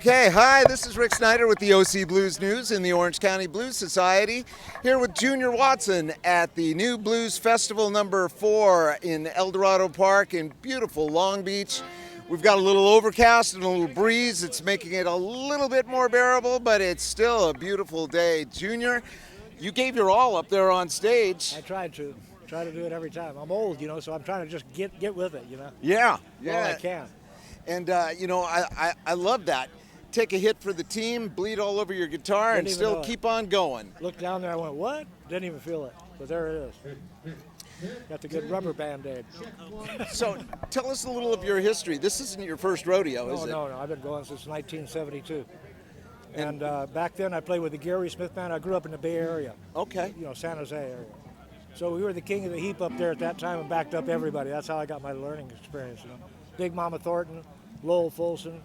Okay, hi, this is Rick Snyder with the OC Blues News in the Orange County Blues Society, here with Junior Watson at the New Blues Festival number 4 in El Dorado Park in beautiful Long Beach. We've got a little overcast and a little breeze. It's making it a little bit more bearable, but it's still a beautiful day. Junior, you gave your all up there on stage. I tried to do it every time. I'm old, so I'm trying to just get with it, Yeah. All I can. And, I love that. Take a hit for the team, bleed all over your guitar, and still keep on going. Looked down there, I went, what? Didn't even feel it, but there it is. Got the good rubber Band-Aid. So tell us a little of your history. This isn't your first rodeo, is it? No. I've been going since 1972. And back then I played with the Gary Smith Band. I grew up in the Bay Area. Okay. San Jose area. So we were the king of the heap up there at that time and backed up everybody. That's how I got my learning experience. Big Mama Thornton, Lowell Fulson,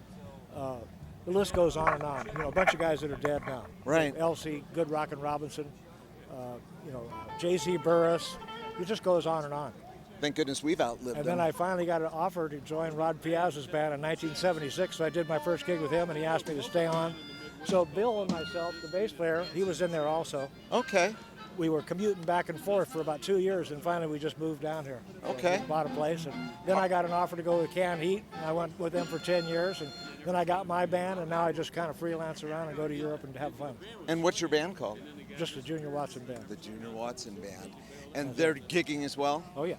the list goes on and on. A bunch of guys that are dead now. Right. Elsie, Good Rockin' Robinson, J.C. Burris. It just goes on and on. Thank goodness we've outlived them. And then I finally got an offer to join Rod Piazza's band in 1976, so I did my first gig with him, and he asked me to stay on. So Bill and myself, the bass player, he was in there also. Okay. We were commuting back and forth for about 2 years, and finally we just moved down here. Okay. Bought a place, and then I got an offer to go with Can Heat, and I went with them for 10 years, and then I got my band, and now I just kind of freelance around and go to Europe and have fun. And what's your band called? Just the Junior Watson Band. The Junior Watson Band. And they're gigging as well? Oh, yeah.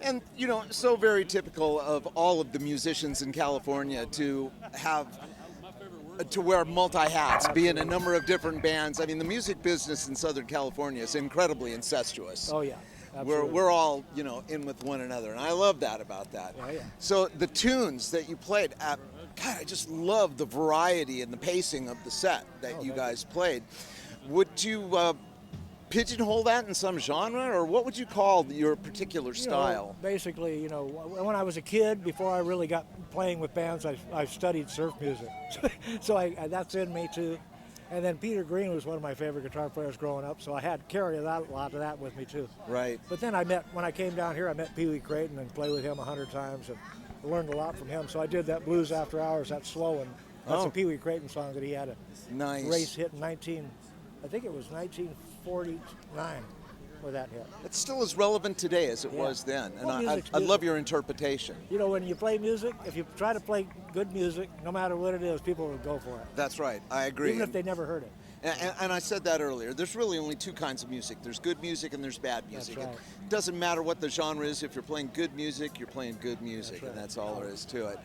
And, so very typical of all of the musicians in California to wear multi-hats, be in a number of different bands. I mean, the music business in Southern California is incredibly incestuous. Oh, yeah. Absolutely. We're all, in with one another, and I love that about that. Oh, yeah. So the tunes that you played, God, I just love the variety and the pacing of the set that you guys played. Would you pigeonhole that in some genre, or what would you call your particular style? Basically, when I was a kid, before I really got playing with bands, I studied surf music. So that's in me too. And then Peter Green was one of my favorite guitar players growing up, so I had carry a lot of that with me too. Right. But then when I came down here, I met Pee Wee Crayton and played with him 100 times and learned a lot from him. So I did that Blues After Hours, that slow one. That's a Pee Wee Crayton song that he had a race hit in 1949 where that hit. It's still as relevant today as it was then, and I love your interpretation. When you play music, if you try to play good music, no matter what it is, people will go for it. That's right, I agree. Even if they never heard it. And I said that earlier, there's really only two kinds of music. There's good music and there's bad music. That's right. It doesn't matter what the genre is, if you're playing good music, you're playing good music, and that's all there is to it.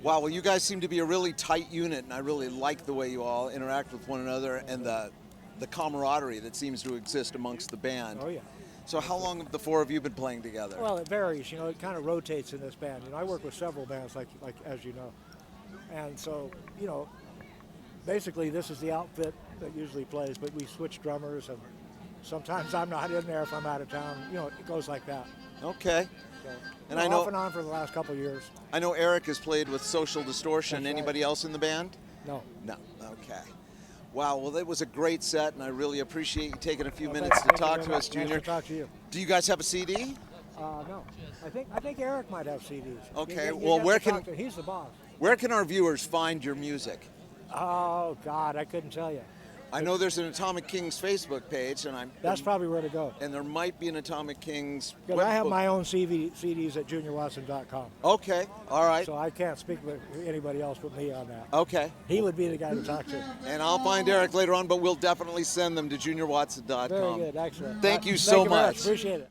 Wow, well, you guys seem to be a really tight unit, and I really like the way you all interact with one another and the camaraderie that seems to exist amongst the band. Oh, yeah. So how long have the four of you been playing together? Well, it varies. It kind of rotates in this band. I work with several bands, like as you know. And so, basically this is the outfit that usually plays, but we switch drummers, and sometimes I'm not in there if I'm out of town. It goes like that. Okay. So, and I know off and on for the last couple of years. I know Eric has played with Social Distortion. That's Anybody else in the band? No. No. Okay. Wow, well, that was a great set, and I really appreciate you taking a few minutes to talk to us, Junior. Nice to talk to you. Do you guys have a CD? No. I think Eric might have CDs. Okay, he's the boss. Where can our viewers find your music? Oh, God, I couldn't tell you. I know there's an Atomic Kings Facebook page, and that's probably where to go. And there might be an Atomic Kings Because I have my own CDs at juniorwatson.com. Okay, all right. So I can't speak with anybody else but me on that. Okay. He would be the guy to talk to. And I'll find Eric later on, but we'll definitely send them to juniorwatson.com. Very good, excellent. Thank you so much. Appreciate it.